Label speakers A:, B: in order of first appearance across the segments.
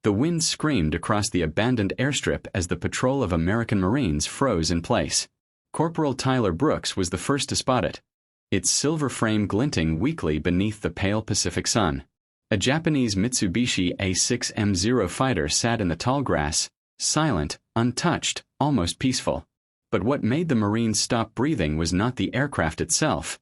A: The wind screamed across the abandoned airstrip as the patrol of American Marines froze in place. Corporal Tyler Brooks was the first to spot it, its silver frame glinting weakly beneath the pale Pacific sun. A Japanese Mitsubishi A6M0 fighter sat in the tall grass, silent, untouched, almost peaceful. But what made the Marines stop breathing was not the aircraft itself.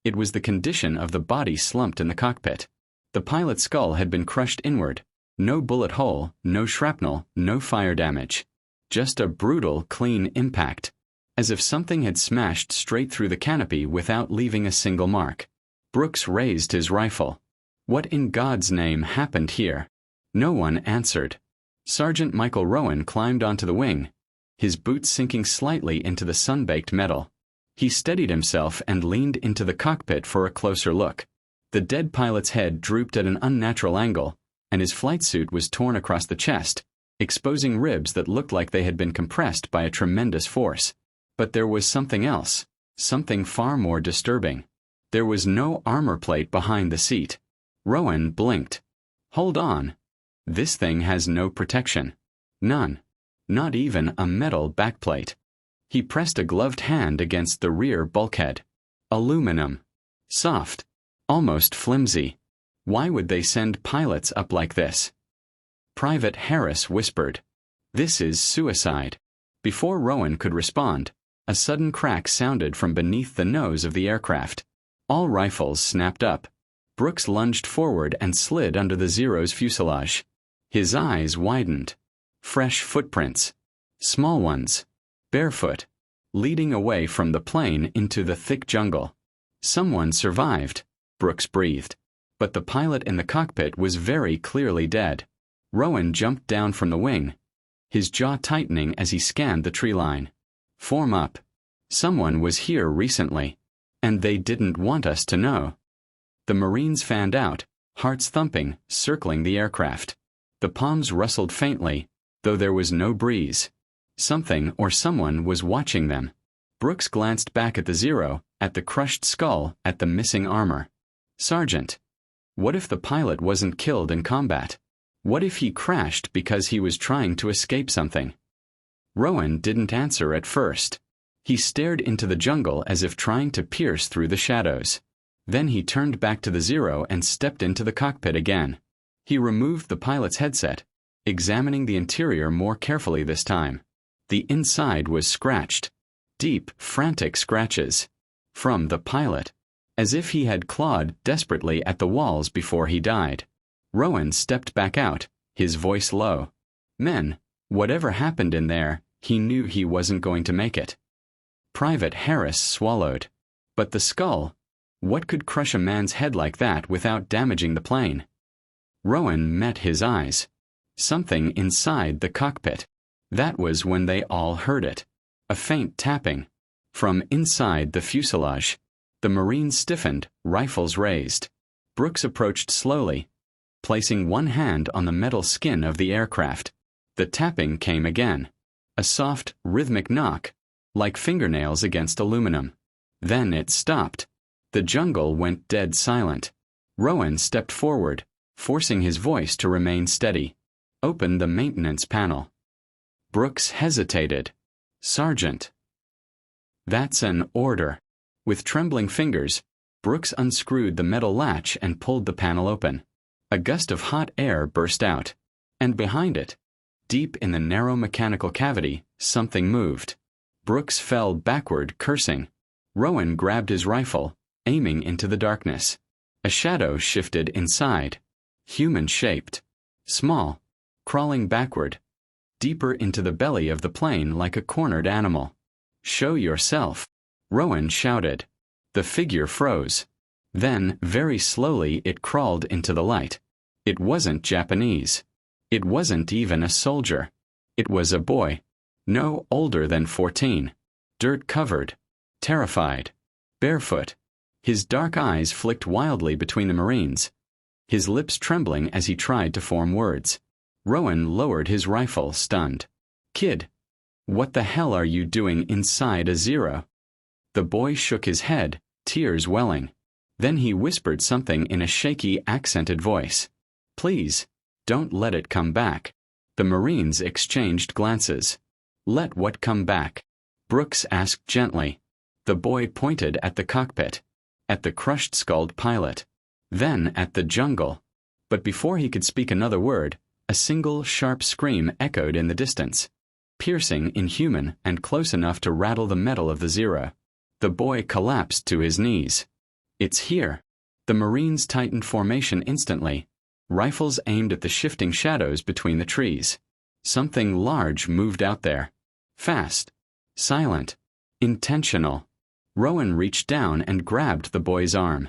A: It was the condition of the body slumped in the cockpit. The pilot's skull had been crushed inward. No bullet hole, no shrapnel, no fire damage. Just a brutal, clean impact. As if something had smashed straight through the canopy without leaving a single mark. Brooks raised his rifle. What in God's name happened here? No one answered. Sergeant Michael Rowan climbed onto the wing, his boots sinking slightly into the sun-baked metal. He steadied himself and leaned into the cockpit for a closer look. The dead pilot's head drooped at an unnatural angle, and his flight suit was torn across the chest, exposing ribs that looked like they had been compressed by a tremendous force. But there was something else, something far more disturbing. There was no armor plate behind the seat. Rowan blinked. Hold on. This thing has no protection. None. Not even a metal backplate. He pressed a gloved hand against the rear bulkhead. Aluminum. Soft. Almost flimsy. Why would they send pilots up like this? Private Harris whispered, "This is suicide." Before Rowan could respond, a sudden crack sounded from beneath the nose of the aircraft. All rifles snapped up. Brooks lunged forward and slid under the Zero's fuselage. His eyes widened. Fresh footprints. Small ones. Barefoot. Leading away from the plane into the thick jungle. Someone survived, Brooks breathed. But the pilot in the cockpit was very clearly dead. Rowan jumped down from the wing, his jaw tightening as he scanned the tree line. Form up. Someone was here recently. And they didn't want us to know. The Marines fanned out, hearts thumping, circling the aircraft. The palms rustled faintly, though there was no breeze. Something or someone was watching them. Brooks glanced back at the Zero, at the crushed skull, at the missing armor. Sergeant. What if the pilot wasn't killed in combat? What if he crashed because he was trying to escape something? Rowan didn't answer at first. He stared into the jungle as if trying to pierce through the shadows. Then he turned back to the Zero and stepped into the cockpit again. He removed the pilot's headset, examining the interior more carefully this time. The inside was scratched. Deep, frantic scratches. From the pilot. As if he had clawed desperately at the walls before he died. Rowan stepped back out, his voice low. Men, whatever happened in there, he knew he wasn't going to make it. Private Harris swallowed. But the skull, what could crush a man's head like that without damaging the plane? Rowan met his eyes. Something inside the cockpit. That was when they all heard it. A faint tapping. From inside the fuselage. The Marines stiffened, rifles raised. Brooks approached slowly, placing one hand on the metal skin of the aircraft. The tapping came again. A soft, rhythmic knock, like fingernails against aluminum. Then it stopped. The jungle went dead silent. Rowan stepped forward, forcing his voice to remain steady. Open the maintenance panel. Brooks hesitated. Sergeant. That's an order. With trembling fingers, Brooks unscrewed the metal latch and pulled the panel open. A gust of hot air burst out. And behind it, deep in the narrow mechanical cavity, something moved. Brooks fell backward, cursing. Rowan grabbed his rifle, aiming into the darkness. A shadow shifted inside. Human-shaped. Small. Crawling backward. Deeper into the belly of the plane like a cornered animal. Show yourself. Rowan shouted. The figure froze. Then, very slowly, it crawled into the light. It wasn't Japanese. It wasn't even a soldier. It was a boy. No older than 14. Dirt-covered. Terrified. Barefoot. His dark eyes flicked wildly between the Marines. His lips trembling as he tried to form words. Rowan lowered his rifle, stunned. Kid. What the hell are you doing inside a Zero? The boy shook his head, tears welling. Then he whispered something in a shaky, accented voice. Please. Don't let it come back. The Marines exchanged glances. Let what come back? Brooks asked gently. The boy pointed at the cockpit, at the crushed-skulled pilot, then at the jungle. But before he could speak another word, a single sharp scream echoed in the distance, piercing, inhuman, and close enough to rattle the metal of the Zero. The boy collapsed to his knees. It's here. The Marines tightened formation instantly, rifles aimed at the shifting shadows between the trees. Something large moved out there. Fast. Silent. Intentional. Rowan reached down and grabbed the boy's arm.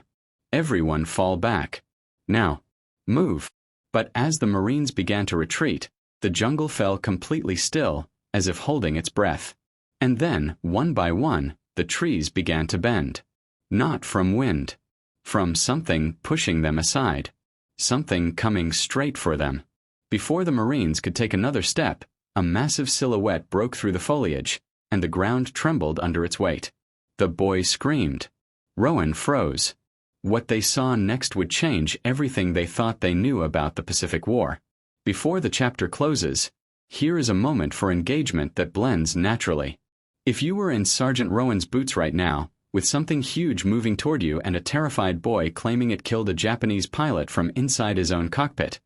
A: Everyone fall back. Now. Move. But as the Marines began to retreat, the jungle fell completely still, as if holding its breath. And then, one by one, the trees began to bend. Not from wind. From something pushing them aside. Something coming straight for them. Before the Marines could take another step, a massive silhouette broke through the foliage, and the ground trembled under its weight. The boy screamed. Rowan froze. What they saw next would change everything they thought they knew about the Pacific War. Before the chapter closes, here is a moment for engagement that blends naturally. If you were in Sergeant Rowan's boots right now, with something huge moving toward you and a terrified boy claiming it killed a Japanese pilot from inside his own cockpit,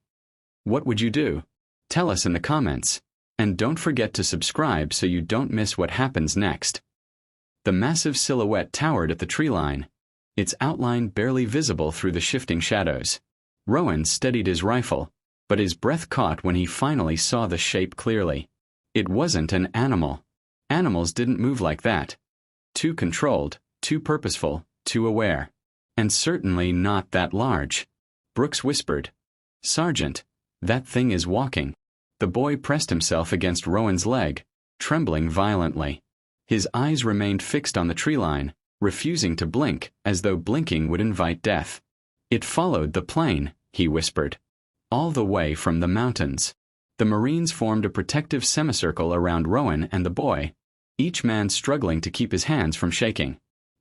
A: what would you do? Tell us in the comments. And don't forget to subscribe so you don't miss what happens next. The massive silhouette towered at the tree line, its outline barely visible through the shifting shadows. Rowan steadied his rifle, but his breath caught when he finally saw the shape clearly. It wasn't an animal. Animals didn't move like that. Too controlled, too purposeful, too aware. And certainly not that large. Brooks whispered, "Sergeant, that thing is walking." The boy pressed himself against Rowan's leg, trembling violently. His eyes remained fixed on the tree line, refusing to blink, as though blinking would invite death. "It followed the plane," he whispered. "All the way from the mountains." The Marines formed a protective semicircle around Rowan and the boy, each man struggling to keep his hands from shaking.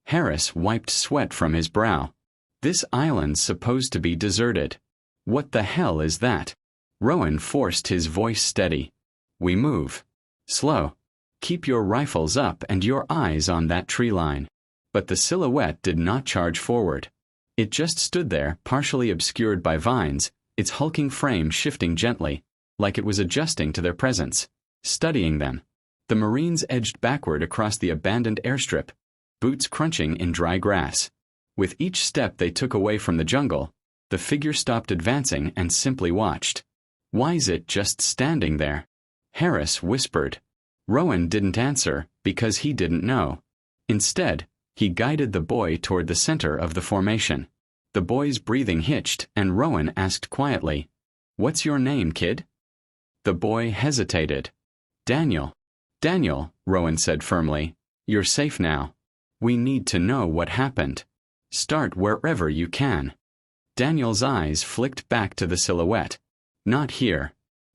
A: Harris wiped sweat from his brow. "This island's supposed to be deserted. What the hell is that?" Rowan forced his voice steady. "We move. Slow. Keep your rifles up and your eyes on that tree line." But the silhouette did not charge forward. It just stood there, partially obscured by vines, its hulking frame shifting gently, like it was adjusting to their presence, studying them. The Marines edged backward across the abandoned airstrip, boots crunching in dry grass. With each step they took away from the jungle, the figure stopped advancing and simply watched. "Why's it just standing there?" Harris whispered. Rowan didn't answer because he didn't know. Instead, he guided the boy toward the center of the formation. The boy's breathing hitched, and Rowan asked quietly, "What's your name, kid?" The boy hesitated. "Daniel." "Daniel," Rowan said firmly, "you're safe now. We need to know what happened. Start wherever you can." Daniel's eyes flicked back to the silhouette. "Not here.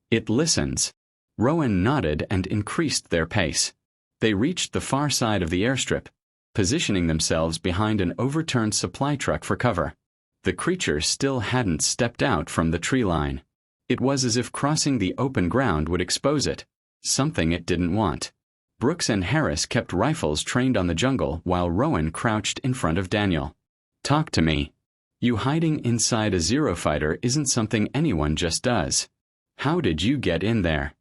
A: It listens." Rowan nodded and increased their pace. They reached the far side of the airstrip, positioning themselves behind an overturned supply truck for cover. The creature still hadn't stepped out from the tree line. It was as if crossing the open ground would expose it, something it didn't want. Brooks and Harris kept rifles trained on the jungle while Rowan crouched in front of Daniel. "Talk to me. You hiding inside a Zero fighter isn't something anyone just does. How did you get in there?"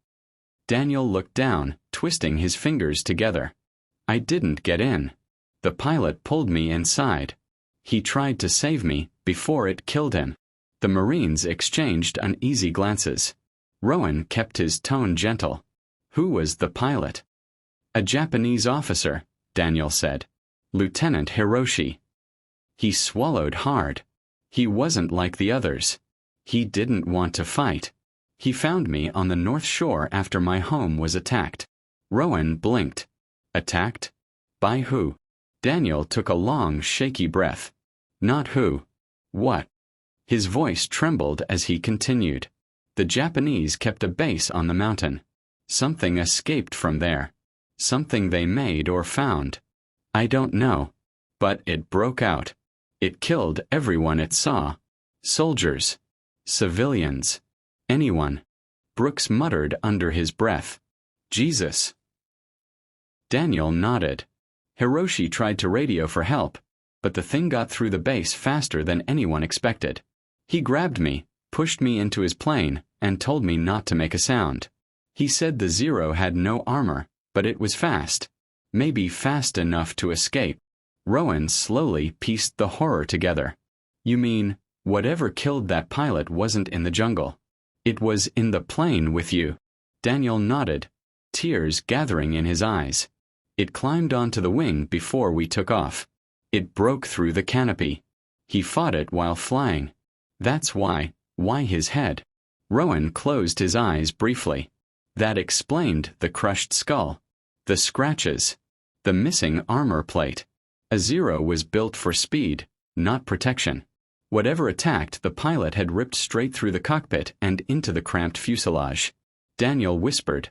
A: Daniel looked down, twisting his fingers together. "I didn't get in. The pilot pulled me inside. He tried to save me before it killed him." The Marines exchanged uneasy glances. Rowan kept his tone gentle. "Who was the pilot?" "A Japanese officer," Daniel said. "Lieutenant Hiroshi." He swallowed hard. He wasn't like the others. He didn't want to fight. "He found me on the north shore after my home was attacked." Rowan blinked. "Attacked? By who?" Daniel took a long, shaky breath. "Not who. What?" His voice trembled as he continued. "The Japanese kept a base on the mountain. Something escaped from there. Something they made or found. I don't know. But it broke out. It killed everyone it saw. Soldiers. Civilians. Anyone. Brooks muttered under his breath. Jesus. Daniel nodded. Hiroshi tried to radio for help, but the thing got through the base faster than anyone expected. He grabbed me, pushed me into his plane, and told me not to make a sound. He said the Zero had no armor, but it was fast. Maybe fast enough to escape. Rowan slowly pieced the horror together. You mean, whatever killed that pilot wasn't in the jungle? It was in the plane with you. Daniel nodded, tears gathering in his eyes. It climbed onto the wing before we took off. It broke through the canopy. He fought it while flying. That's why his head? Rowan closed his eyes briefly. That explained the crushed skull, the scratches, the missing armor plate. A Zero was built for speed, not protection. Whatever attacked the pilot had ripped straight through the cockpit and into the cramped fuselage. Daniel whispered.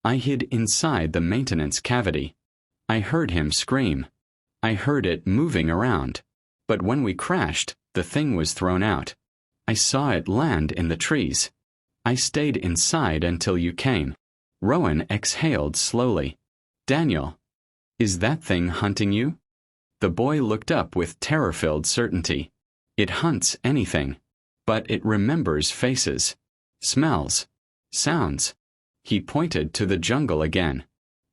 A: I hid inside the maintenance cavity. I heard him scream. I heard it moving around. But when we crashed, the thing was thrown out. I saw it land in the trees. I stayed inside until you came. Rowan exhaled slowly. Daniel, is that thing hunting you? The boy looked up with terror-filled certainty. It hunts anything. But it remembers faces, smells, sounds. He pointed to the jungle again.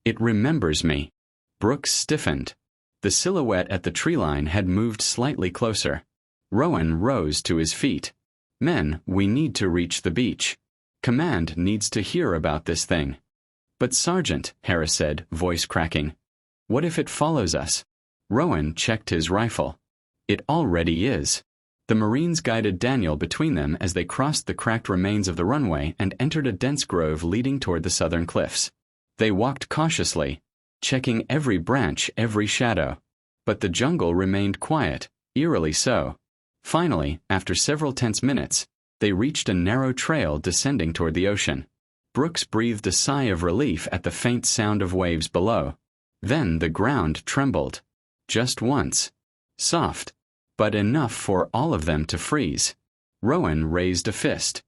A: It remembers me. Brooks stiffened. The silhouette at the tree line had moved slightly closer. Rowan rose to his feet. Men, we need to reach the beach. Command needs to hear about this thing. But Sergeant, Harris said, voice cracking. What if it follows us? Rowan checked his rifle. It already is. The Marines guided Daniel between them as they crossed the cracked remains of the runway and entered a dense grove leading toward the southern cliffs. They walked cautiously, checking every branch, every shadow. But the jungle remained quiet, eerily so. Finally, after several tense minutes, they reached a narrow trail descending toward the ocean. Brooks breathed a sigh of relief at the faint sound of waves below. Then the ground trembled. Just once. Soft, but enough for all of them to freeze. Rowan raised a fist.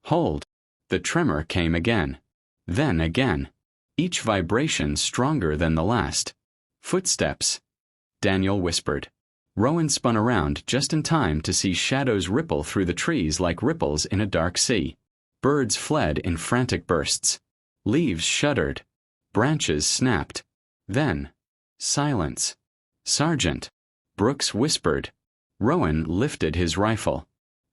A: Hold. The tremor came again. Then again. Each vibration stronger than the last. Footsteps. Daniel whispered. Rowan spun around just in time to see shadows ripple through the trees like ripples in a dark sea. Birds fled in frantic bursts. Leaves shuddered. Branches snapped. Then, silence. Sergeant. Brooks whispered. Rowan lifted his rifle.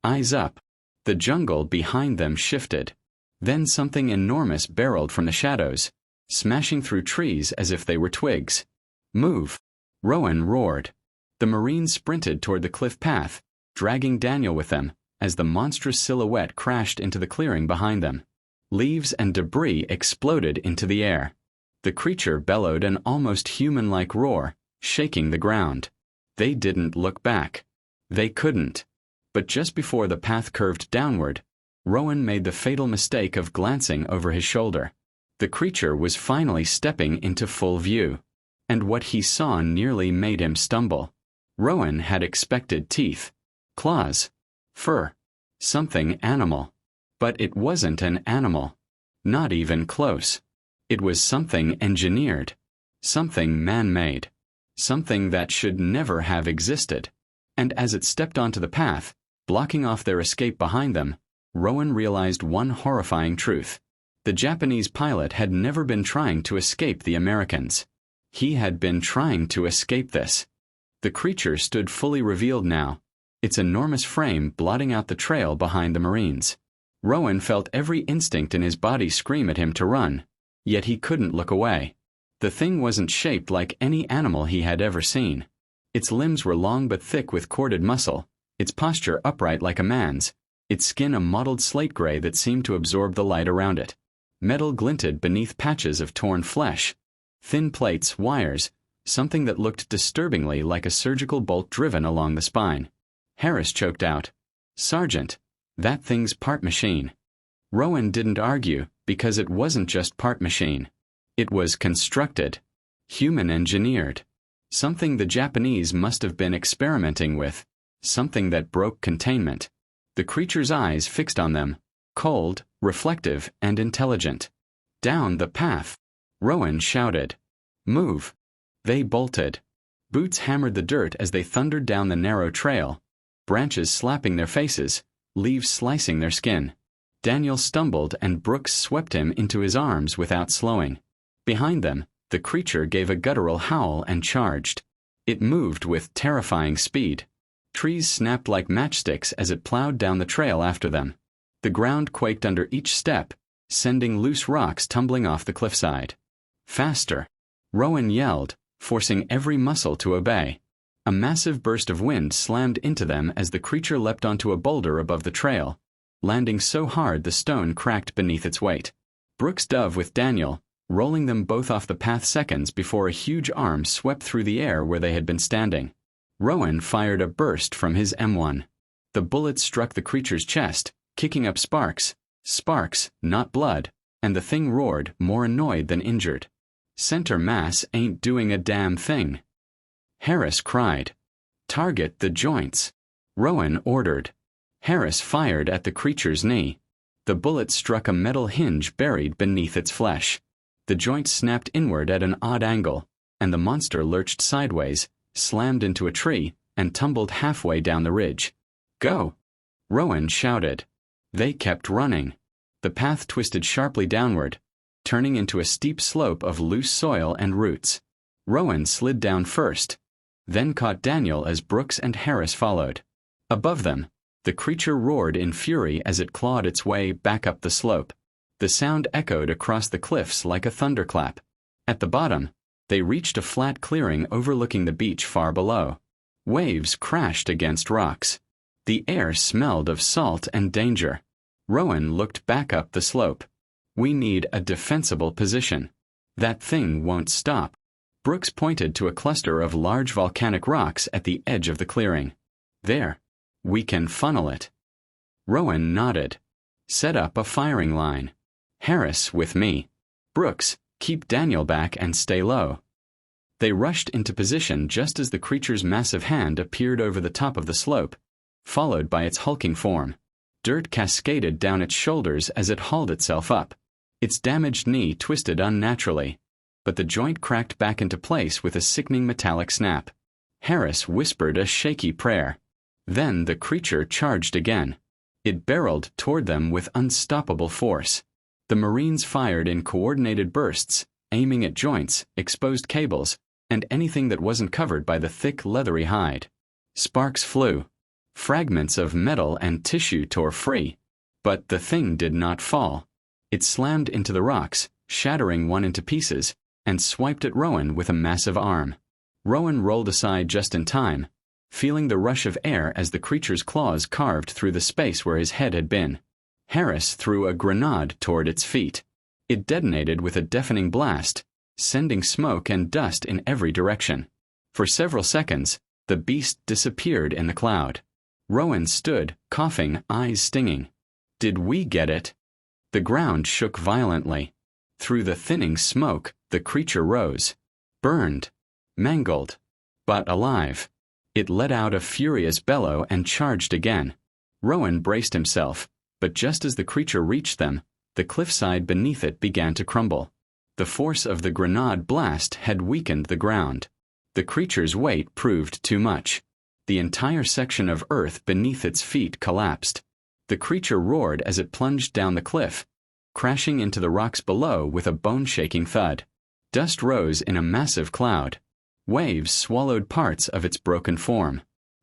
A: Eyes up. The jungle behind them shifted. Then something enormous barreled from the shadows, smashing through trees as if they were twigs. Move. Rowan roared. The Marines sprinted toward the cliff path, dragging Daniel with them, as the monstrous silhouette crashed into the clearing behind them. Leaves and debris exploded into the air. The creature bellowed an almost human-like roar, shaking the ground. They didn't look back. They couldn't. But just before the path curved downward, Rowan made the fatal mistake of glancing over his shoulder. The creature was finally stepping into full view. And what he saw nearly made him stumble. Rowan had expected teeth, claws, fur, something animal. But it wasn't an animal. Not even close. It was something engineered. Something man-made. Something that should never have existed. And as it stepped onto the path, blocking off their escape behind them, Rowan realized one horrifying truth. The Japanese pilot had never been trying to escape the Americans. He had been trying to escape this. The creature stood fully revealed now, its enormous frame blotting out the trail behind the Marines. Rowan felt every instinct in his body scream at him to run, yet he couldn't look away. The thing wasn't shaped like any animal he had ever seen. Its limbs were long but thick with corded muscle, its posture upright like a man's, its skin a mottled slate gray that seemed to absorb the light around it. Metal glinted beneath patches of torn flesh. Thin plates, wires, something that looked disturbingly like a surgical bolt driven along the spine. Harris choked out, "Sergeant, that thing's part machine." Rowan didn't argue, because it wasn't just part machine. It was constructed. Human-engineered. Something the Japanese must have been experimenting with. Something that broke containment. The creature's eyes fixed on them, cold, reflective, and intelligent. Down the path. Rowan shouted. Move. They bolted. Boots hammered the dirt as they thundered down the narrow trail, branches slapping their faces, leaves slicing their skin. Daniel stumbled and Brooks swept him into his arms without slowing. Behind them, the creature gave a guttural howl and charged. It moved with terrifying speed. Trees snapped like matchsticks as it plowed down the trail after them. The ground quaked under each step, sending loose rocks tumbling off the cliffside. Faster! Rowan yelled, forcing every muscle to obey. A massive burst of wind slammed into them as the creature leapt onto a boulder above the trail, landing so hard the stone cracked beneath its weight. Brooks dove with Daniel, rolling them both off the path seconds before a huge arm swept through the air where they had been standing. Rowan fired a burst from his M1. The bullet struck the creature's chest, kicking up sparks, not blood, and the thing roared, more annoyed than injured. Center mass ain't doing a damn thing. Harris cried. Target the joints. Rowan ordered. Harris fired at the creature's knee. The bullet struck a metal hinge buried beneath its flesh. The joint snapped inward at an odd angle, and the monster lurched sideways, slammed into a tree, and tumbled halfway down the ridge. Go! Rowan shouted. They kept running. The path twisted sharply downward, turning into a steep slope of loose soil and roots. Rowan slid down first, then caught Daniel as Brooks and Harris followed. Above them, the creature roared in fury as it clawed its way back up the slope. The sound echoed across the cliffs like a thunderclap. At the bottom, they reached a flat clearing overlooking the beach far below. Waves crashed against rocks. The air smelled of salt and danger. Rowan looked back up the slope. We need a defensible position. That thing won't stop. Brooks pointed to a cluster of large volcanic rocks at the edge of the clearing. There. We can funnel it. Rowan nodded. Set up a firing line. Harris with me. Brooks, keep Daniel back and stay low. They rushed into position just as the creature's massive hand appeared over the top of the slope, followed by its hulking form. Dirt cascaded down its shoulders as it hauled itself up. Its damaged knee twisted unnaturally, but the joint cracked back into place with a sickening metallic snap. Harris whispered a shaky prayer. Then the creature charged again. It barreled toward them with unstoppable force. The Marines fired in coordinated bursts, aiming at joints, exposed cables, and anything that wasn't covered by the thick, leathery hide. Sparks flew. Fragments of metal and tissue tore free. But the thing did not fall. It slammed into the rocks, shattering one into pieces, and swiped at Rowan with a massive arm. Rowan rolled aside just in time, feeling the rush of air as the creature's claws carved through the space where his head had been. Harris threw a grenade toward its feet. It detonated with a deafening blast, sending smoke and dust in every direction. For several seconds, the beast disappeared in the cloud. Rowan stood, coughing, eyes stinging. Did we get it? The ground shook violently. Through the thinning smoke, the creature rose. Burned. Mangled. But alive. It let out a furious bellow and charged again. Rowan braced himself, but just as the creature reached them, the cliffside beneath it began to crumble. The force of the grenade blast had weakened the ground. The creature's weight proved too much. The entire section of earth beneath its feet collapsed. The creature roared as it plunged down the cliff, crashing into the rocks below with a bone-shaking thud. Dust rose in a massive cloud. Waves swallowed parts of its broken form.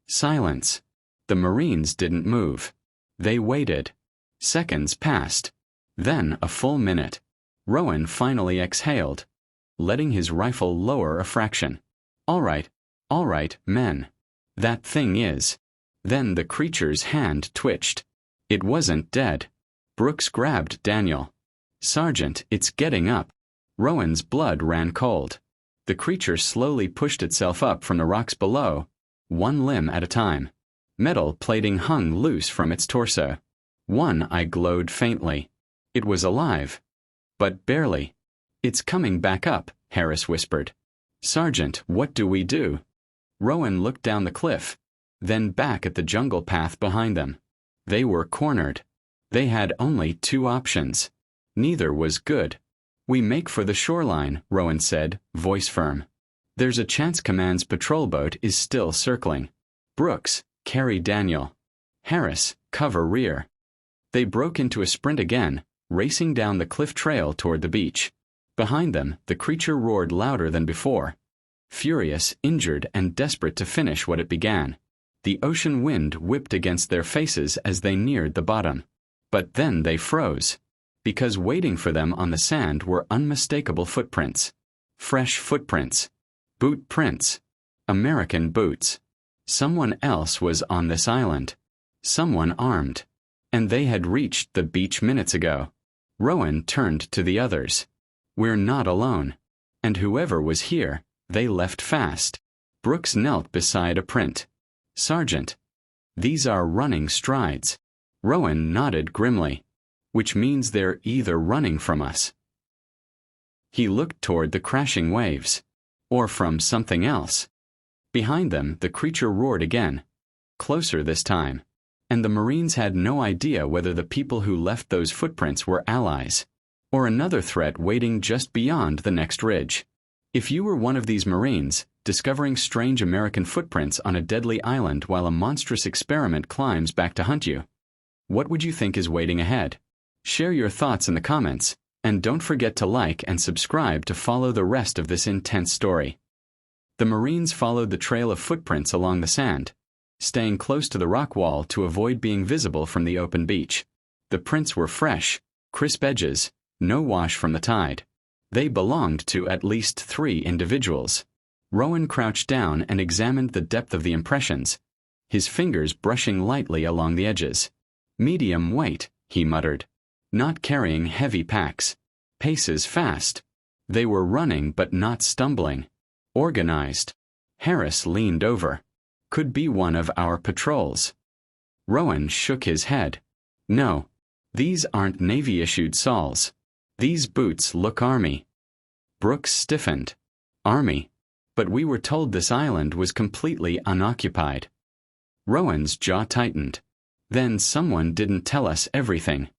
A: Silence. The Marines didn't move. They waited. Seconds passed. Then a full minute. Rowan finally exhaled, letting his rifle lower a fraction. All right, men. That thing is. Then the creature's hand twitched. It wasn't dead. Brooks grabbed Daniel. Sergeant, it's getting up. Rowan's blood ran cold. The creature slowly pushed itself up from the rocks below, one limb at a time. Metal plating hung loose from its torso. One eye glowed faintly. It was alive. But barely. It's coming back up, Harris whispered. Sergeant, what do we do? Rowan looked down the cliff, then back at the jungle path behind them. They were cornered. They had only two options. Neither was good. "We make for the shoreline," Rowan said, voice firm. "There's a chance Command's patrol boat is still circling. Brooks, carry Daniel. Harris, cover rear." They broke into a sprint again, racing down the cliff trail toward the beach. Behind them, the creature roared louder than before. Furious, injured, and desperate to finish what it began. The ocean wind whipped against their faces as they neared the bottom. But then they froze, because waiting for them on the sand were unmistakable footprints. Fresh footprints. Boot prints. American boots. Someone else was on this island. Someone armed. And they had reached the beach minutes ago. Rowan turned to the others. "We're not alone. And whoever was here, they left fast." Brooks knelt beside a print. "Sergeant, these are running strides." Rowan nodded grimly. "Which means they're either running from us." He looked toward the crashing waves. Or from something else. Behind them, the creature roared again. Closer this time. And the Marines had no idea whether the people who left those footprints were allies, or another threat waiting just beyond the next ridge. If you were one of these Marines, discovering strange American footprints on a deadly island while a monstrous experiment climbs back to hunt you, what would you think is waiting ahead? Share your thoughts in the comments, and don't forget to like and subscribe to follow the rest of this intense story. The Marines followed the trail of footprints along the sand, staying close to the rock wall to avoid being visible from the open beach. The prints were fresh, crisp edges, no wash from the tide. They belonged to at least 3 individuals. Rowan crouched down and examined the depth of the impressions, his fingers brushing lightly along the edges. "Medium weight," he muttered. "Not carrying heavy packs. Paces fast." They were running but not stumbling. Organized. Harris leaned over. "Could be one of our patrols." Rowan shook his head. "No. These aren't Navy-issued sols. These boots look Army." Brooks stiffened. "Army? But we were told this island was completely unoccupied." Rowan's jaw tightened. "Then someone didn't tell us everything."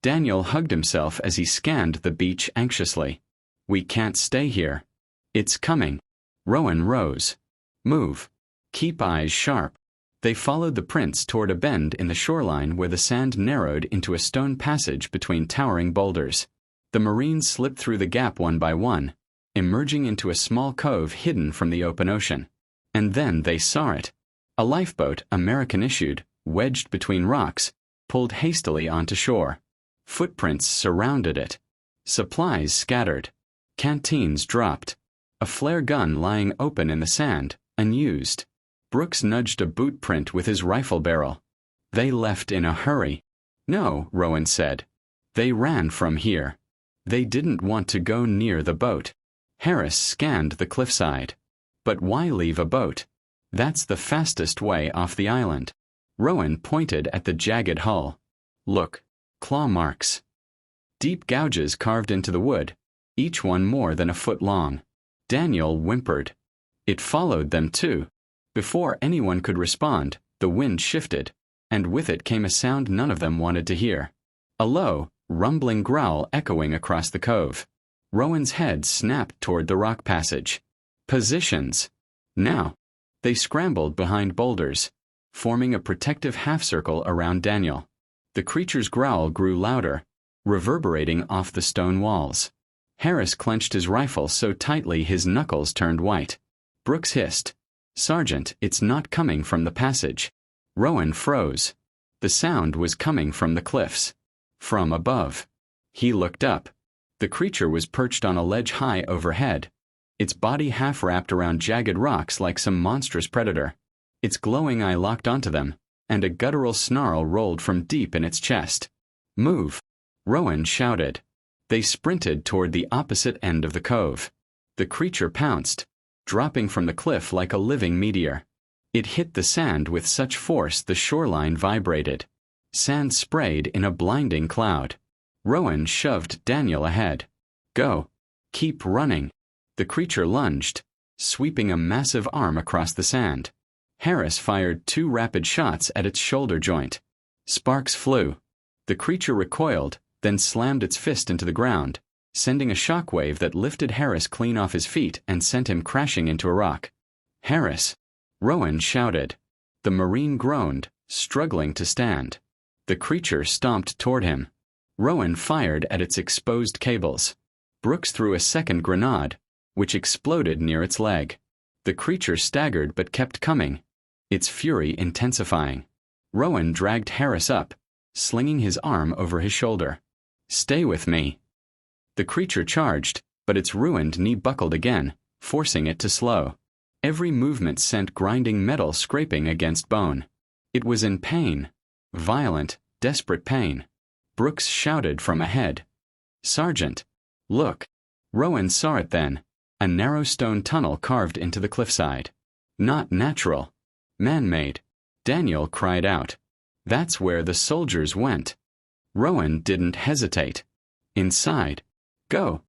A: Daniel hugged himself as he scanned the beach anxiously. "We can't stay here. It's coming." Rowan rose. "Move. Keep eyes sharp." They followed the prints toward a bend in the shoreline where the sand narrowed into a stone passage between towering boulders. The Marines slipped through the gap one by one, emerging into a small cove hidden from the open ocean. And then they saw it. A lifeboat, American-issued, wedged between rocks, pulled hastily onto shore. Footprints surrounded it. Supplies scattered. Canteens dropped. A flare gun lying open in the sand, unused. Brooks nudged a boot print with his rifle barrel. "They left in a hurry." "No," Rowan said. "They ran from here. They didn't want to go near the boat." Harris scanned the cliffside. "But why leave a boat? That's the fastest way off the island." Rowan pointed at the jagged hull. "Look. Claw marks. Deep gouges carved into the wood, each one more than a foot long." Daniel whimpered. "It followed them too." Before anyone could respond, the wind shifted, and with it came a sound none of them wanted to hear. A low, rumbling growl echoing across the cove. Rowan's head snapped toward the rock passage. Positions. Now. They scrambled behind boulders, forming a protective half-circle around Daniel. The creature's growl grew louder, reverberating off the stone walls. Harris clenched his rifle so tightly his knuckles turned white. Brooks hissed, "Sergeant, it's not coming from the passage." Rowan froze. The sound was coming from the cliffs. From above. He looked up. The creature was perched on a ledge high overhead, its body half wrapped around jagged rocks like some monstrous predator. Its glowing eye locked onto them, and a guttural snarl rolled from deep in its chest. "Move!" Rowan shouted. They sprinted toward the opposite end of the cove. The creature pounced, dropping from the cliff like a living meteor. It hit the sand with such force the shoreline vibrated. Sand sprayed in a blinding cloud. Rowan shoved Daniel ahead. "Go. Keep running." The creature lunged, sweeping a massive arm across the sand. Harris fired 2 rapid shots at its shoulder joint. Sparks flew. The creature recoiled, then slammed its fist into the ground, sending a shockwave that lifted Harris clean off his feet and sent him crashing into a rock. "Harris!" Rowan shouted. The Marine groaned, struggling to stand. The creature stomped toward him. Rowan fired at its exposed cables. Brooks threw a second grenade, which exploded near its leg. The creature staggered but kept coming, its fury intensifying. Rowan dragged Harris up, slinging his arm over his shoulder. "Stay with me." The creature charged, but its ruined knee buckled again, forcing it to slow. Every movement sent grinding metal scraping against bone. It was in pain. Violent, desperate pain. Brooks shouted from ahead. "Sergeant! Look!" Rowan saw it then, a narrow stone tunnel carved into the cliffside. Not natural. Man-made. Daniel cried out. That's where the soldiers went. Rowan didn't hesitate. Inside. Go.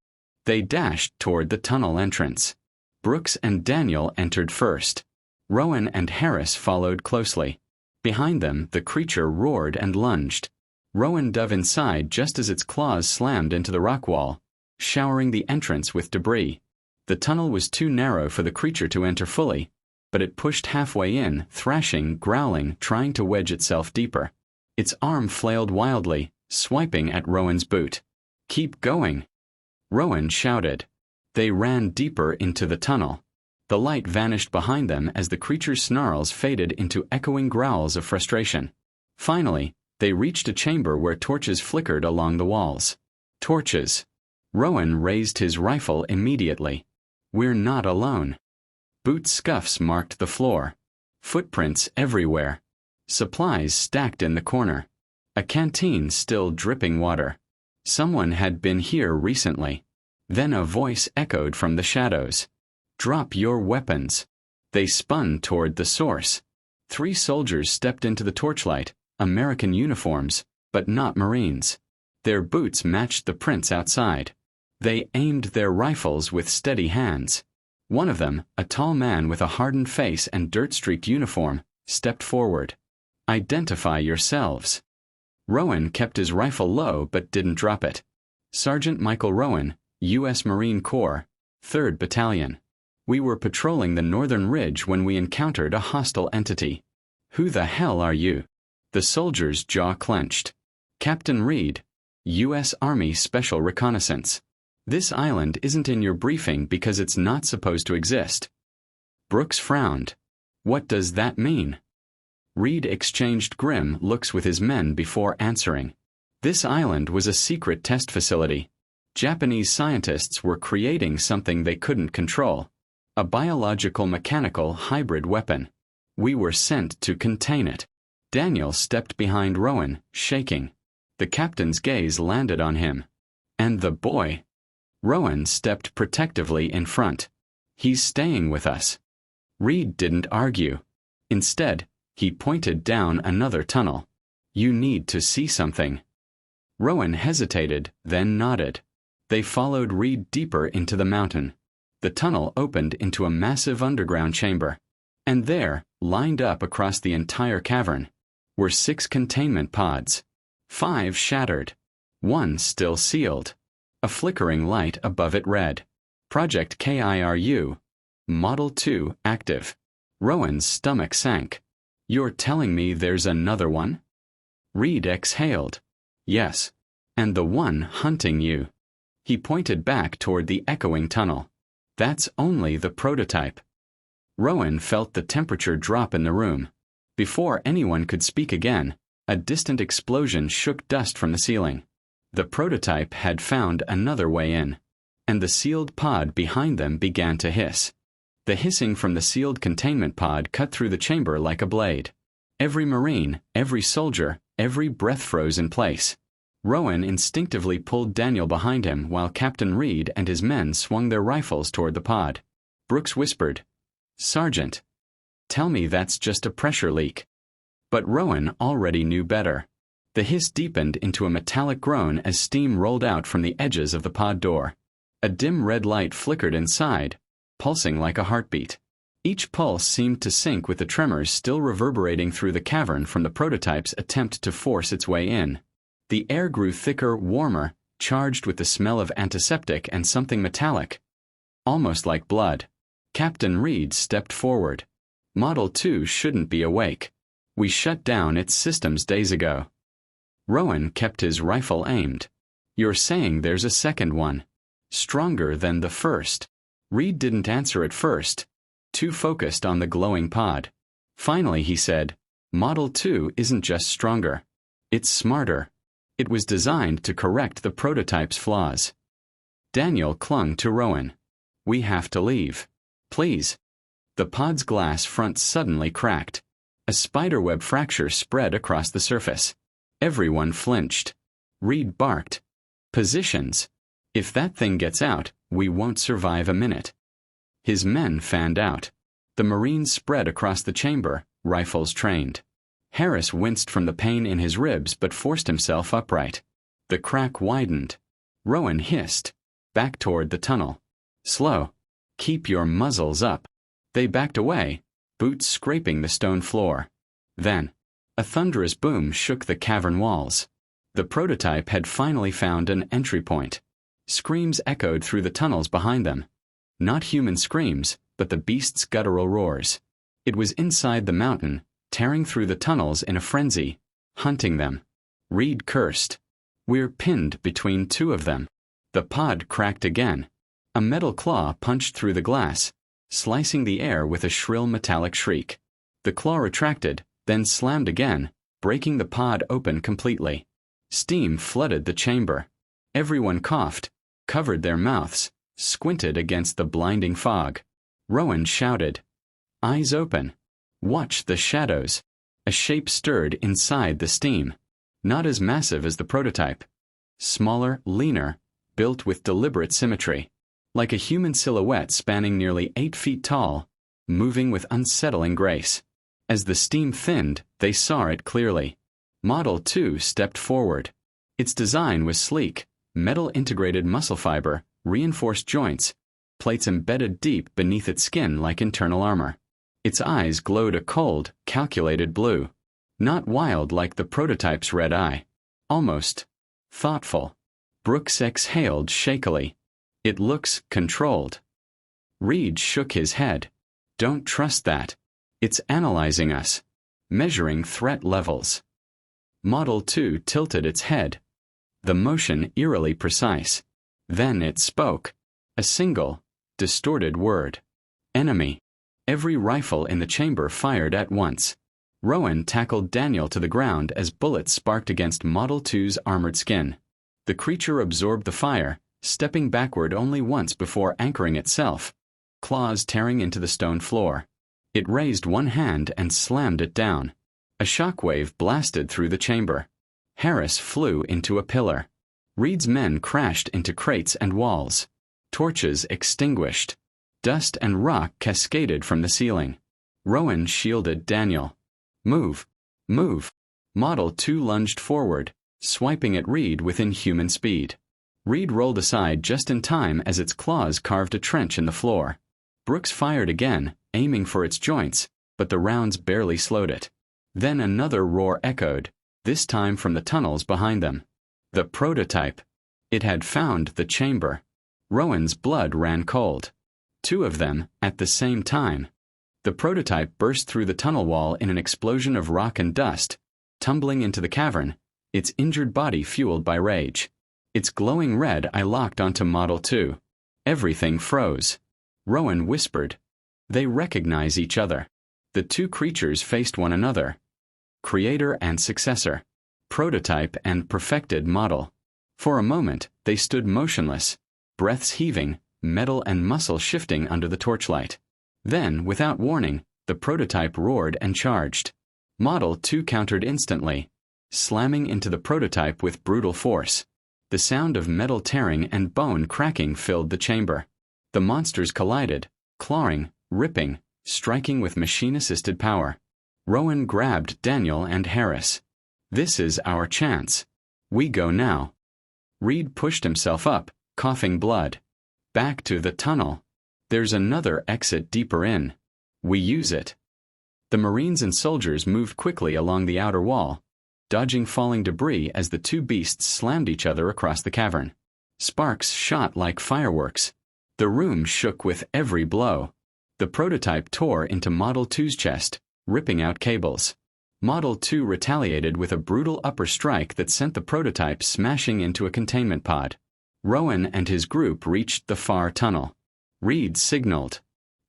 A: They dashed toward the tunnel entrance. Brooks and Daniel entered first. Rowan and Harris followed closely. Behind them, the creature roared and lunged. Rowan dove inside just as its claws slammed into the rock wall, showering the entrance with debris. The tunnel was too narrow for the creature to enter fully, but it pushed halfway in, thrashing, growling, trying to wedge itself deeper. Its arm flailed wildly, swiping at Rowan's boot. "Keep going!" Rowan shouted. They ran deeper into the tunnel. The light vanished behind them as the creature's snarls faded into echoing growls of frustration. Finally, they reached a chamber where torches flickered along the walls. Torches. Rowan raised his rifle immediately. We're not alone. Boot scuffs marked the floor. Footprints everywhere. Supplies stacked in the corner. A canteen still dripping water. Someone had been here recently. Then a voice echoed from the shadows. "Drop your weapons." They spun toward the source. 3 soldiers stepped into the torchlight, American uniforms, but not Marines. Their boots matched the prints outside. They aimed their rifles with steady hands. One of them, a tall man with a hardened face and dirt-streaked uniform, stepped forward. "Identify yourselves." Rowan kept his rifle low but didn't drop it. Sergeant Michael Rowan, U.S. Marine Corps, 3rd Battalion. We were patrolling the northern ridge when we encountered a hostile entity. "Who the hell are you?" The soldier's jaw clenched. "Captain Reed, U.S. Army Special Reconnaissance. This island isn't in your briefing because it's not supposed to exist." Brooks frowned. "What does that mean?" Reed exchanged grim looks with his men before answering. This island was a secret test facility. Japanese scientists were creating something they couldn't control. A biological-mechanical hybrid weapon. We were sent to contain it. Daniel stepped behind Rowan, shaking. The captain's gaze landed on him. "And the boy?" Rowan stepped protectively in front. "He's staying with us." Reed didn't argue. Instead, he pointed down another tunnel. "You need to see something." Rowan hesitated, then nodded. They followed Reed deeper into the mountain. The tunnel opened into a massive underground chamber. And there, lined up across the entire cavern, were 6 containment pods. 5 shattered. 1 still sealed. A flickering light above it read, "Project KIRU, Model 2 active." Rowan's stomach sank. "You're telling me there's another one?" Reed exhaled. "Yes. And the one hunting you." He pointed back toward the echoing tunnel. "That's only the prototype." Rowan felt the temperature drop in the room. Before anyone could speak again, a distant explosion shook dust from the ceiling. The prototype had found another way in, and the sealed pod behind them began to hiss. The hissing from the sealed containment pod cut through the chamber like a blade. Every Marine, every soldier, every breath froze in place. Rowan instinctively pulled Daniel behind him while Captain Reed and his men swung their rifles toward the pod. Brooks whispered, "Sergeant, tell me that's just a pressure leak." But Rowan already knew better. The hiss deepened into a metallic groan as steam rolled out from the edges of the pod door. A dim red light flickered inside, pulsing like a heartbeat. Each pulse seemed to sync with the tremors still reverberating through the cavern from the prototype's attempt to force its way in. The air grew thicker, warmer, charged with the smell of antiseptic and something metallic. Almost like blood. Captain Reed stepped forward. Model 2 shouldn't be awake. We shut down its systems days ago. Rowan kept his rifle aimed. You're saying there's a second one. Stronger than the first. Reed didn't answer at first, too focused on the glowing pod. Finally he said, Model 2 isn't just stronger. It's smarter. It was designed to correct the prototype's flaws. Daniel clung to Rowan. We have to leave. Please. The pod's glass front suddenly cracked. A spiderweb fracture spread across the surface. Everyone flinched. Reed barked. Positions. If that thing gets out, we won't survive a minute. His men fanned out. The Marines spread across the chamber, rifles trained. Harris winced from the pain in his ribs but forced himself upright. The crack widened. Rowan hissed. Back toward the tunnel. Slow. Keep your muzzles up. They backed away, boots scraping the stone floor. Then, a thunderous boom shook the cavern walls. The prototype had finally found an entry point. Screams echoed through the tunnels behind them. Not human screams, but the beast's guttural roars. It was inside the mountain, tearing through the tunnels in a frenzy, hunting them. Reed cursed. We're pinned between two of them. The pod cracked again. A metal claw punched through the glass, slicing the air with a shrill metallic shriek. The claw retracted, then slammed again, breaking the pod open completely. Steam flooded the chamber. Everyone coughed, covered their mouths, squinted against the blinding fog. Rowan shouted. Eyes open. Watch the shadows. A shape stirred inside the steam. Not as massive as the prototype. Smaller, leaner, built with deliberate symmetry. Like a human silhouette spanning nearly 8 feet tall, moving with unsettling grace. As the steam thinned, they saw it clearly. Model 2 stepped forward. Its design was sleek, metal-integrated muscle fiber, reinforced joints, plates embedded deep beneath its skin like internal armor. Its eyes glowed a cold, calculated blue. Not wild like the prototype's red eye. Almost thoughtful. Brooks exhaled shakily. It looks controlled. Reed shook his head. Don't trust that. It's analyzing us. Measuring threat levels. Model 2 tilted its head. The motion eerily precise. Then it spoke. A single, distorted word. Enemy. Every rifle in the chamber fired at once. Rowan tackled Daniel to the ground as bullets sparked against Model 2's armored skin. The creature absorbed the fire, stepping backward only once before anchoring itself, claws tearing into the stone floor. It raised one hand and slammed it down. A shockwave blasted through the chamber. Harris flew into a pillar. Reed's men crashed into crates and walls. Torches extinguished. Dust and rock cascaded from the ceiling. Rowan shielded Daniel. Move. Move. Model 2 lunged forward, swiping at Reed with inhuman speed. Reed rolled aside just in time as its claws carved a trench in the floor. Brooks fired again, aiming for its joints, but the rounds barely slowed it. Then another roar echoed, this time from the tunnels behind them. The prototype. It had found the chamber. Rowan's blood ran cold. 2 of them, at the same time. The prototype burst through the tunnel wall in an explosion of rock and dust, tumbling into the cavern, its injured body fueled by rage. Its glowing red eye locked onto Model 2. Everything froze. Rowan whispered. They recognize each other. The 2 creatures faced one another. Creator and successor. Prototype and perfected model. For a moment, they stood motionless, breaths heaving, metal and muscle shifting under the torchlight. Then, without warning, the prototype roared and charged. Model 2 countered instantly, slamming into the prototype with brutal force. The sound of metal tearing and bone cracking filled the chamber. The monsters collided, clawing, ripping, striking with machine-assisted power. Rowan grabbed Daniel and Harris. This is our chance. We go now. Reed pushed himself up, coughing blood. Back to the tunnel. There's another exit deeper in. We use it. The Marines and soldiers moved quickly along the outer wall. dodging falling debris as the two beasts slammed each other across the cavern. Sparks shot like fireworks. The room shook with every blow. The prototype tore into Model 2's chest, ripping out cables. Model 2 retaliated with a brutal upper strike that sent the prototype smashing into a containment pod. Rowan and his group reached the far tunnel. Reed signaled,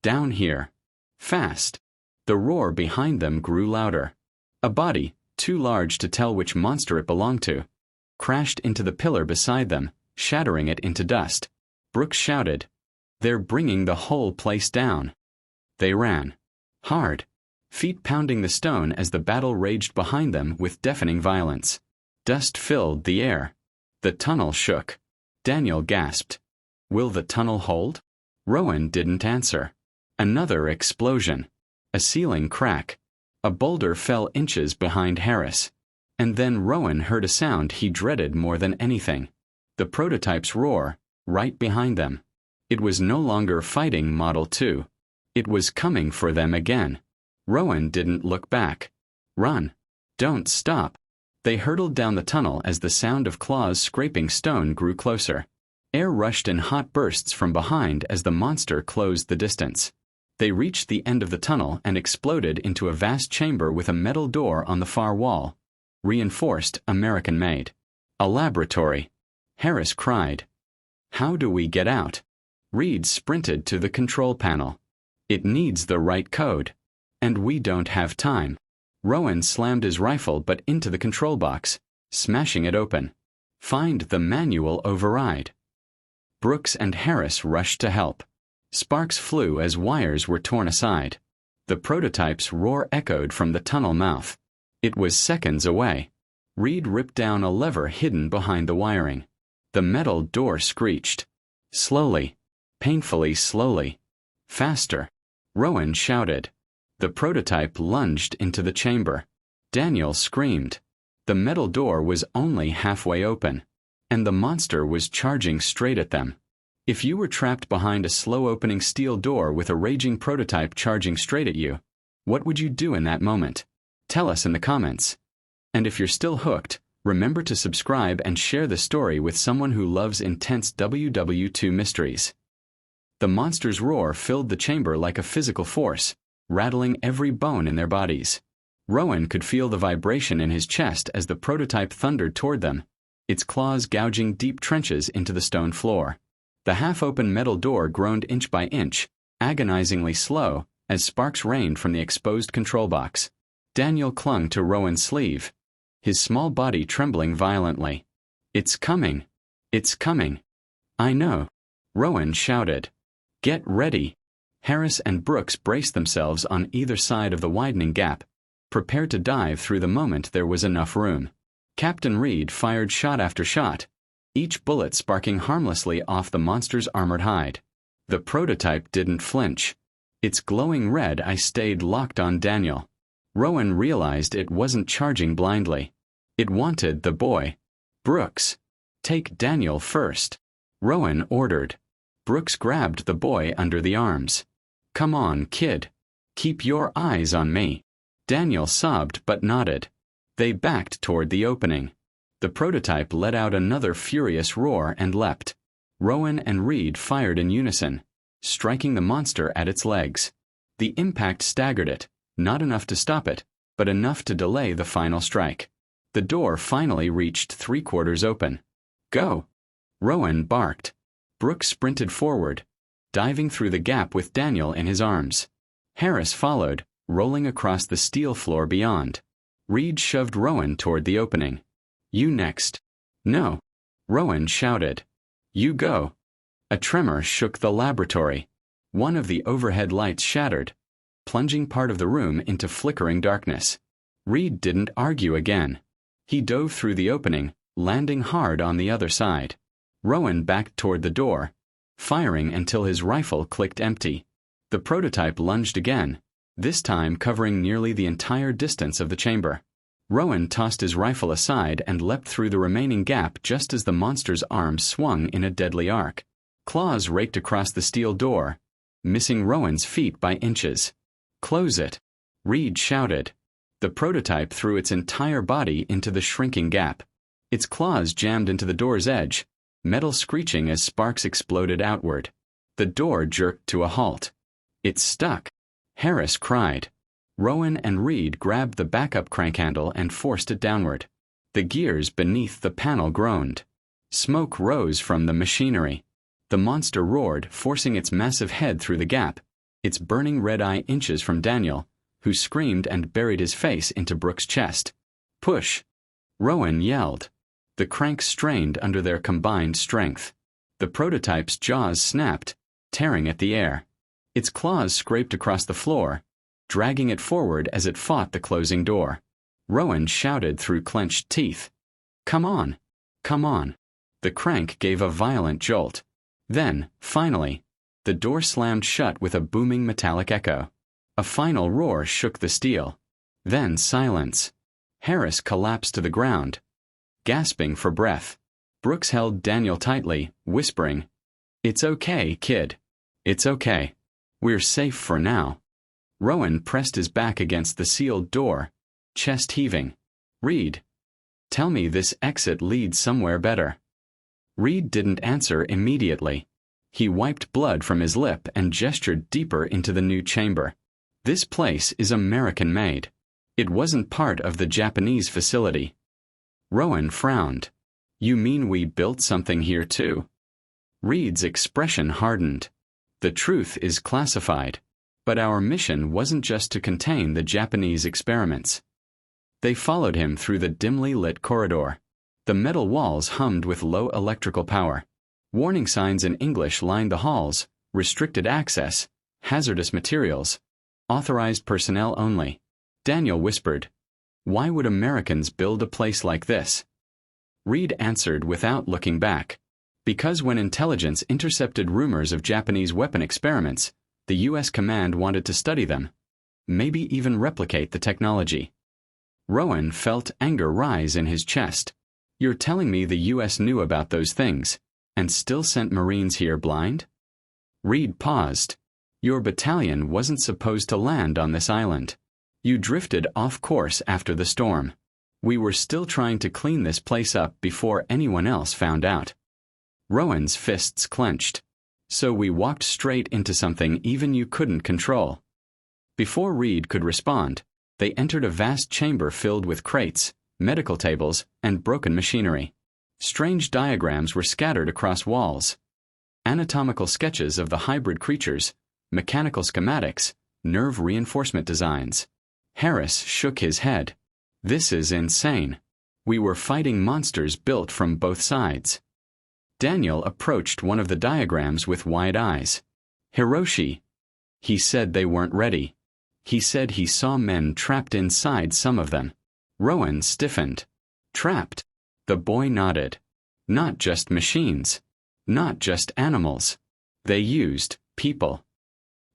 A: "Down here. Fast." The roar behind them grew louder. A body, too large to tell which monster it belonged to, crashed into the pillar beside them, shattering it into dust. Brooks shouted, "They're bringing the whole place down." They ran. Hard. Feet pounding the stone as the battle raged behind them with deafening violence. Dust filled the air. The tunnel shook. Daniel gasped. "Will the tunnel hold?" Rowan didn't answer. Another explosion. A ceiling crack. A boulder fell inches behind Harris. And then Rowan heard a sound he dreaded more than anything. The prototype's roar, right behind them. It was no longer fighting Model 2. It was coming for them again. Rowan didn't look back. "Run. Don't stop." They hurtled down the tunnel as the sound of claws scraping stone grew closer. Air rushed in hot bursts from behind as the monster closed the distance. They reached the end of the tunnel and exploded into a vast chamber with a metal door on the far wall. Reinforced, American-made. A laboratory. Harris cried. "How do we get out?" Reed sprinted to the control panel. "It needs the right code. And we don't have time." Rowan slammed his rifle butt into the control box, smashing it open. "Find the manual override." Brooks and Harris rushed to help. Sparks flew as wires were torn aside. The prototype's roar echoed from the tunnel mouth. It was seconds away. Reed ripped down a lever hidden behind the wiring. The metal door screeched. Slowly. Painfully slowly. Faster. Rowan shouted. The prototype lunged into the chamber. Daniel screamed. The metal door was only halfway open, and the monster was charging straight at them. If you were trapped behind a slow-opening steel door with a raging prototype charging straight at you, what would you do in that moment? Tell us in the comments. And if you're still hooked, remember to subscribe and share the story with someone who loves intense WW2 mysteries. The monster's roar filled the chamber like a physical force, rattling every bone in their bodies. Rowan could feel the vibration in his chest as the prototype thundered toward them, its claws gouging deep trenches into the stone floor. The half-open metal door groaned inch by inch, agonizingly slow, as sparks rained from the exposed control box. Daniel clung to Rowan's sleeve, his small body trembling violently. "It's coming. It's coming." "I know." Rowan shouted. "Get ready." Harris and Brooks braced themselves on either side of the widening gap, prepared to dive through the moment there was enough room. Captain Reed fired shot after shot, each bullet sparking harmlessly off the monster's armored hide. The prototype didn't flinch. Its glowing red eye stayed locked on Daniel. Rowan realized it wasn't charging blindly. It wanted the boy. "Brooks, take Daniel first," Rowan ordered. Brooks grabbed the boy under the arms. "Come on, kid. Keep your eyes on me." Daniel sobbed but nodded. They backed toward the opening. The prototype let out another furious roar and leapt. Rowan and Reed fired in unison, striking the monster at its legs. The impact staggered it, not enough to stop it, but enough to delay the final strike. The door finally reached 3/4 open. "Go!" Rowan barked. Brooks sprinted forward, diving through the gap with Daniel in his arms. Harris followed, rolling across the steel floor beyond. Reed shoved Rowan toward the opening. "You next." "No." Rowan shouted. "You go." A tremor shook the laboratory. One of the overhead lights shattered, plunging part of the room into flickering darkness. Reed didn't argue again. He dove through the opening, landing hard on the other side. Rowan backed toward the door, firing until his rifle clicked empty. The prototype lunged again, this time covering nearly the entire distance of the chamber. Rowan tossed his rifle aside and leapt through the remaining gap just as the monster's arms swung in a deadly arc. Claws raked across the steel door, missing Rowan's feet by inches. "Close it," Reed shouted. The prototype threw its entire body into the shrinking gap. Its claws jammed into the door's edge, metal screeching as sparks exploded outward. The door jerked to a halt. It stuck. Harris cried. Rowan and Reed grabbed the backup crank handle and forced it downward. The gears beneath the panel groaned. Smoke rose from the machinery. The monster roared, forcing its massive head through the gap, its burning red eye inches from Daniel, who screamed and buried his face into Brooks' chest. Push! Rowan yelled. The cranks strained under their combined strength. The prototype's jaws snapped, tearing at the air. Its claws scraped across the floor, dragging it forward as it fought the closing door. Rowan shouted through clenched teeth. Come on! Come on! The crank gave a violent jolt. Then, finally, the door slammed shut with a booming metallic echo. A final roar shook the steel. Then silence. Harris collapsed to the ground, gasping for breath. Brooks held Daniel tightly, whispering, "It's okay, kid. It's okay. We're safe for now." Rowan pressed his back against the sealed door, chest heaving. "Reed, tell me this exit leads somewhere better." Reed didn't answer immediately. He wiped blood from his lip and gestured deeper into the new chamber. "This place is American-made. It wasn't part of the Japanese facility." Rowan frowned. "You mean we built something here too?" Reed's expression hardened. "The truth is classified. But our mission wasn't just to contain the Japanese experiments." They followed him through the dimly lit corridor. The metal walls hummed with low electrical power. Warning signs in English lined the halls: restricted access, hazardous materials, authorized personnel only. Daniel whispered, "Why would Americans build a place like this?" Reed answered without looking back. "Because when intelligence intercepted rumors of Japanese weapon experiments, the U.S. command wanted to study them, maybe even replicate the technology." Rowan felt anger rise in his chest. "You're telling me the U.S. knew about those things, and still sent Marines here blind?" Reed paused. "Your battalion wasn't supposed to land on this island. You drifted off course after the storm. We were still trying to clean this place up before anyone else found out." Rowan's fists clenched. "So we walked straight into something even you couldn't control." Before Reed could respond, they entered a vast chamber filled with crates, medical tables, and broken machinery. Strange diagrams were scattered across walls. Anatomical sketches of the hybrid creatures, mechanical schematics, nerve reinforcement designs. Harris shook his head. "This is insane. We were fighting monsters built from both sides." Daniel approached one of the diagrams with wide eyes. "Hiroshi. He said they weren't ready. He said he saw men trapped inside some of them." Rowan stiffened. "Trapped?" The boy nodded. "Not just machines. Not just animals. They used people."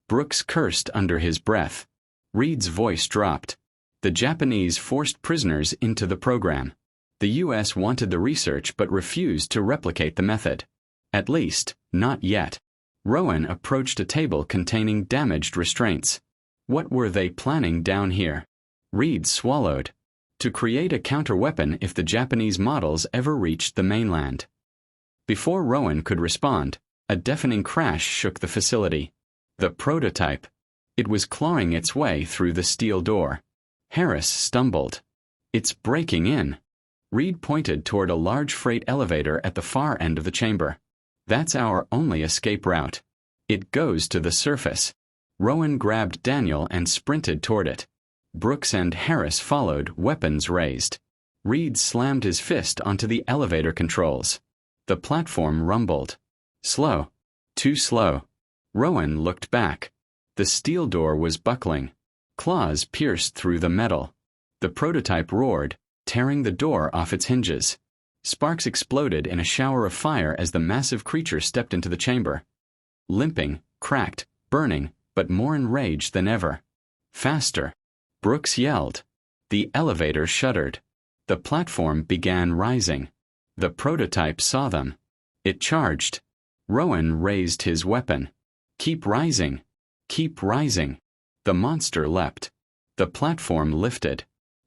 A: Brooks cursed under his breath. Reed's voice dropped. "The Japanese forced prisoners into the program. The U.S. wanted the research but refused to replicate the method. At least, not yet." Rowan approached a table containing damaged restraints. "What were they planning down here?" Reed swallowed. "To create a counterweapon if the Japanese models ever reached the mainland." Before Rowan could respond, a deafening crash shook the facility. The prototype. It was clawing its way through the steel door. Harris stumbled. "It's breaking in." Reed pointed toward a large freight elevator at the far end of the chamber. "That's our only escape route. It goes to the surface." Rowan grabbed Daniel and sprinted toward it. Brooks and Harris followed, weapons raised. Reed slammed his fist onto the elevator controls. The platform rumbled. Slow. Too slow. Rowan looked back. The steel door was buckling. Claws pierced through the metal. The prototype roared, tearing the door off its hinges. Sparks exploded in a shower of fire as the massive creature stepped into the chamber. Limping, cracked, burning, but more enraged than ever. "Faster!" Brooks yelled. The elevator shuddered. The platform began rising. The prototype saw them. It charged. Rowan raised his weapon. "Keep rising! Keep rising!" The monster leapt. The platform lifted.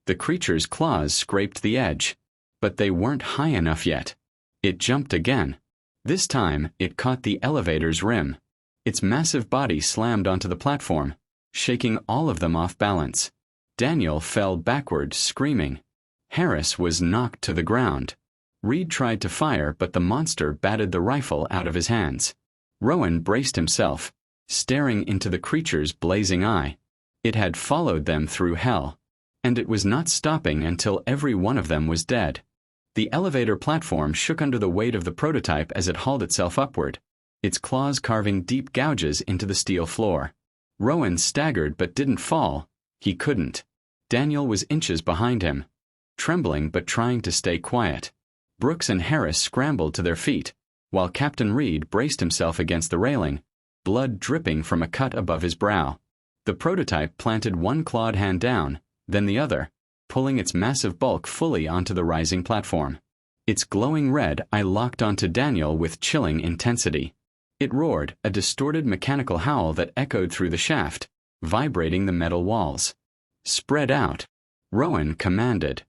A: The creature's claws scraped the edge. But they weren't high enough yet. It jumped again. This time, it caught the elevator's rim. Its massive body slammed onto the platform, shaking all of them off balance. Daniel fell backward, screaming. Harris was knocked to the ground. Reed tried to fire, but the monster batted the rifle out of his hands. Rowan braced himself, staring into the creature's blazing eye. It had followed them through hell, and it was not stopping until every one of them was dead. The elevator platform shook under the weight of the prototype as it hauled itself upward, its claws carving deep gouges into the steel floor. Rowan staggered but didn't fall. He couldn't. Daniel was inches behind him, trembling but trying to stay quiet. Brooks and Harris scrambled to their feet, while Captain Reed braced himself against the railing, blood dripping from a cut above his brow. The prototype planted one clawed hand down, then the other, pulling its massive bulk fully onto the rising platform. Its glowing red eye locked onto Daniel with chilling intensity. It roared, a distorted mechanical howl that echoed through the shaft, vibrating the metal walls. "Spread out," Rowan commanded.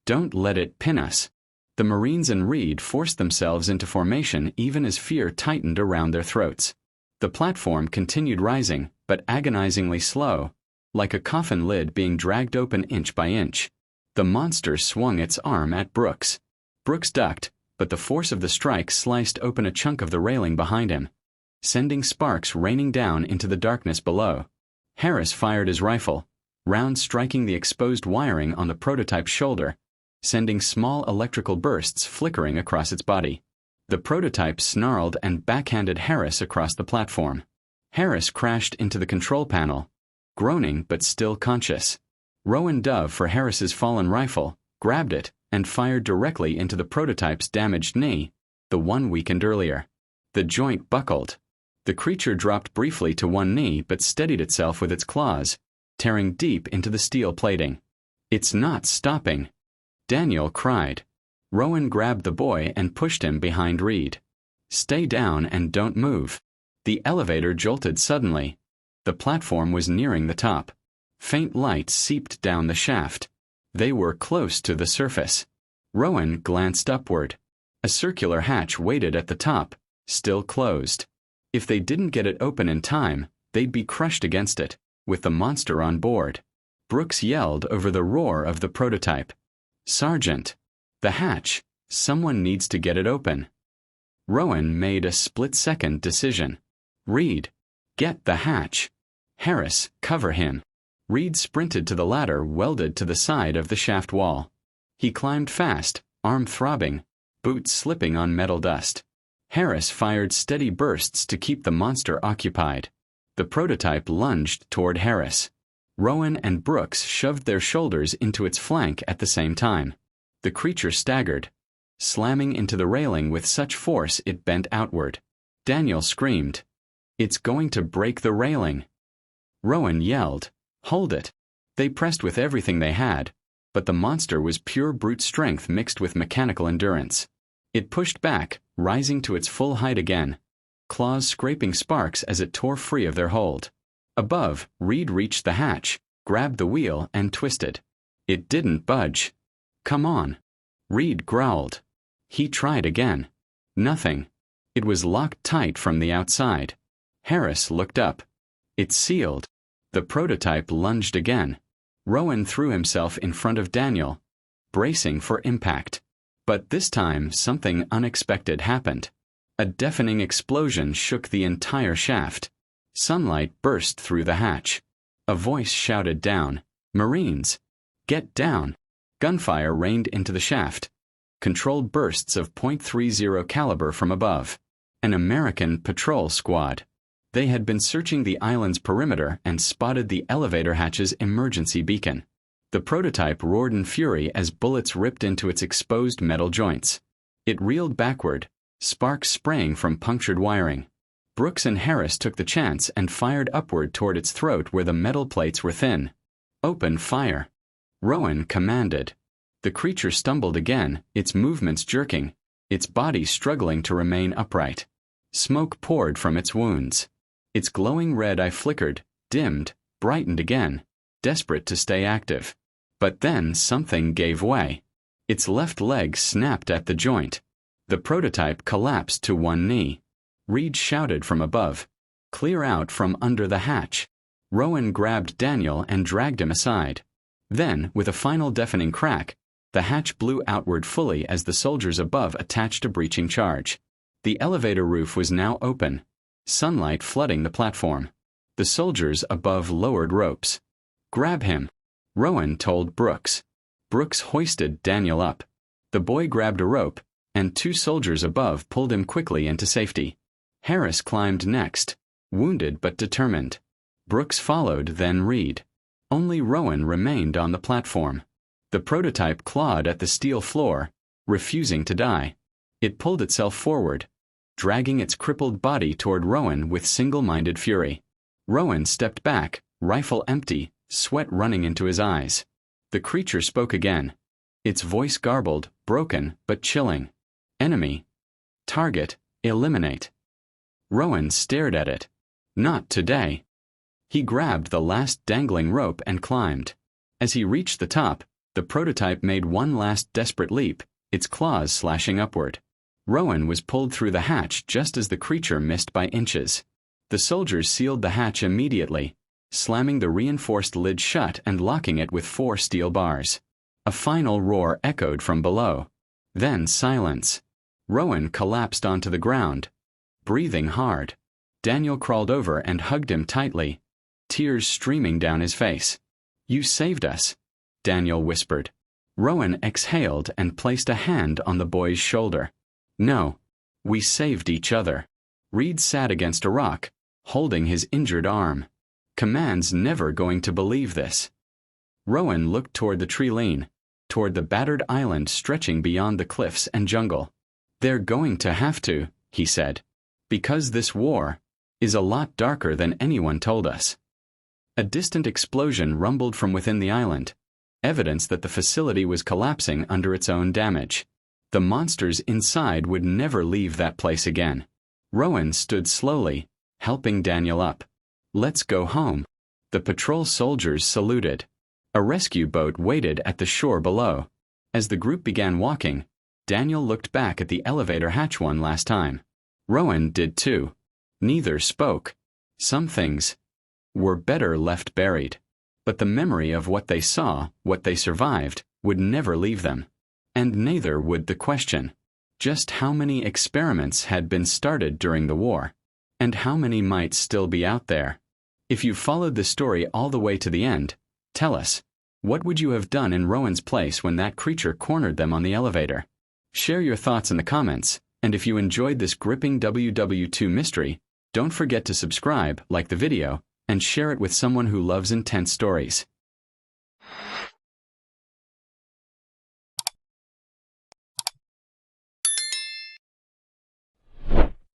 A: "Don't let it pin us." The Marines and Reed forced themselves into formation even as fear tightened around their throats. The platform continued rising, but agonizingly slow, like a coffin lid being dragged open inch by inch. The monster swung its arm at Brooks. Brooks ducked, but the force of the strike sliced open a chunk of the railing behind him, sending sparks raining down into the darkness below. Harris fired his rifle, rounds striking the exposed wiring on the prototype's shoulder, sending small electrical bursts flickering across its body. The prototype snarled and backhanded Harris across the platform. Harris crashed into the control panel, groaning but still conscious. Rowan dove for Harris's fallen rifle, grabbed it, and fired directly into the prototype's damaged knee, the one weakened earlier. The joint buckled. The creature dropped briefly to one knee but steadied itself with its claws, tearing deep into the steel plating. "It's not stopping," Daniel cried. Rowan grabbed the boy and pushed him behind Reed. "Stay down and don't move." The elevator jolted suddenly. The platform was nearing the top. Faint light seeped down the shaft. They were close to the surface. Rowan glanced upward. A circular hatch waited at the top, still closed. If they didn't get it open in time, they'd be crushed against it, with the monster on board. Brooks yelled over the roar of the prototype. "Sergeant! The hatch! Someone needs to get it open." Rowan made a split-second decision. "Reed, get the hatch. Harris, cover him." Reed sprinted to the ladder welded to the side of the shaft wall. He climbed fast, arm throbbing, boots slipping on metal dust. Harris fired steady bursts to keep the monster occupied. The prototype lunged toward Harris. Rowan and Brooks shoved their shoulders into its flank at the same time. The creature staggered, slamming into the railing with such force it bent outward. Daniel screamed, "It's going to break the railing." Rowan yelled, "Hold it." They pressed with everything they had, but the monster was pure brute strength mixed with mechanical endurance. It pushed back, rising to its full height again, claws scraping sparks as it tore free of their hold. Above, Reed reached the hatch, grabbed the wheel, and twisted. It didn't budge. "Come on." Reed growled. He tried again. Nothing. It was locked tight from the outside. Harris looked up. It sealed. The prototype lunged again. Rowan threw himself in front of Daniel, bracing for impact. But this time, something unexpected happened. A deafening explosion shook the entire shaft. Sunlight burst through the hatch. A voice shouted down, "Marines! Get down!" Gunfire rained into the shaft. Controlled bursts of .30 caliber from above. An American patrol squad. They had been searching the island's perimeter and spotted the elevator hatch's emergency beacon. The prototype roared in fury as bullets ripped into its exposed metal joints. It reeled backward, sparks spraying from punctured wiring. Brooks and Harris took the chance and fired upward toward its throat where the metal plates were thin. "Open fire," Rowan commanded. The creature stumbled again, its movements jerking, its body struggling to remain upright. Smoke poured from its wounds. Its glowing red eye flickered, dimmed, brightened again, desperate to stay active. But then something gave way. Its left leg snapped at the joint. The prototype collapsed to one knee. Reed shouted from above, "Clear out from under the hatch." Rowan grabbed Daniel and dragged him aside. Then, with a final deafening crack, the hatch blew outward fully as the soldiers above attached a breaching charge. The elevator roof was now open, sunlight flooding the platform. The soldiers above lowered ropes. "Grab him," Rowan told Brooks. Brooks hoisted Daniel up. The boy grabbed a rope, and two soldiers above pulled him quickly into safety. Harris climbed next, wounded but determined. Brooks followed, then Reed. Only Rowan remained on the platform. The prototype clawed at the steel floor, refusing to die. It pulled itself forward, dragging its crippled body toward Rowan with single-minded fury. Rowan stepped back, rifle empty, sweat running into his eyes. The creature spoke again. Its voice garbled, broken, but chilling. "Enemy. Target. Eliminate." Rowan stared at it. Not today. He grabbed the last dangling rope and climbed. As he reached the top, the prototype made one last desperate leap, its claws slashing upward. Rowan was pulled through the hatch just as the creature missed by inches. The soldiers sealed the hatch immediately, slamming the reinforced lid shut and locking it with 4 steel bars. A final roar echoed from below. Then silence. Rowan collapsed onto the ground, breathing hard. Daniel crawled over and hugged him tightly, tears streaming down his face. "You saved us," Daniel whispered. Rowan exhaled and placed a hand on the boy's shoulder. "No, we saved each other." Reed sat against a rock, holding his injured arm. Command's never going to believe this. Rowan looked toward the tree-line, toward the battered island stretching beyond the cliffs and jungle. "They're going to have to," he said, "because this war is a lot darker than anyone told us." A distant explosion rumbled from within the island, evidence that the facility was collapsing under its own damage. The monsters inside would never leave that place again. Rowan stood slowly, helping Daniel up. "Let's go home." The patrol soldiers saluted. A rescue boat waited at the shore below. As the group began walking, Daniel looked back at the elevator hatch one last time. Rowan did too. Neither spoke. Some things were better left buried. But the memory of what they saw, what they survived, would never leave them. And neither would the question. Just how many experiments had been started during the war? And how many might still be out there? If you followed the story all the way to the end, tell us, what would you have done in Rowan's place when that creature cornered them on the elevator? Share your thoughts in the comments, and if you enjoyed this gripping WW2 mystery, don't forget to subscribe, like the video, and share it with someone who loves intense stories.